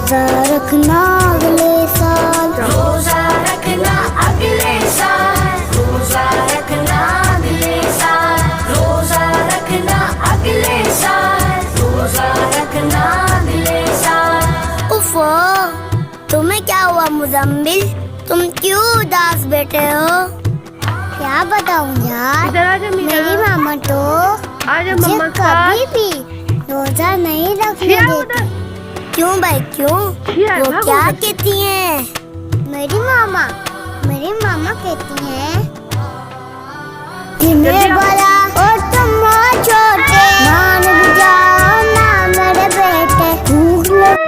रोजा रखना अगले साल, रोजा रखना अगले साल, रोजा रखना अगले साल, रोजा रखना अगले साल, रोजा रखना अगले साल। उफ़ो, तुम्हें क्या हुआ मुजम्मिल? तुम क्यों उदास बैठे हो? क्या बताऊं यार, इधर आजा मीरा। मेरी मामा तो आजा मुझे मम्मा कभी भी रोजा नहीं रखने देती। क्यों भाई क्यों? यार, वो भागो क्या बच्चे। कहती हैं? मेरी मामा कहती हैं जिन्हें जल्दी आओ। बड़ा और तुम हो छोटे, मान भी जाओ ना मेरे बेटे। भूख लग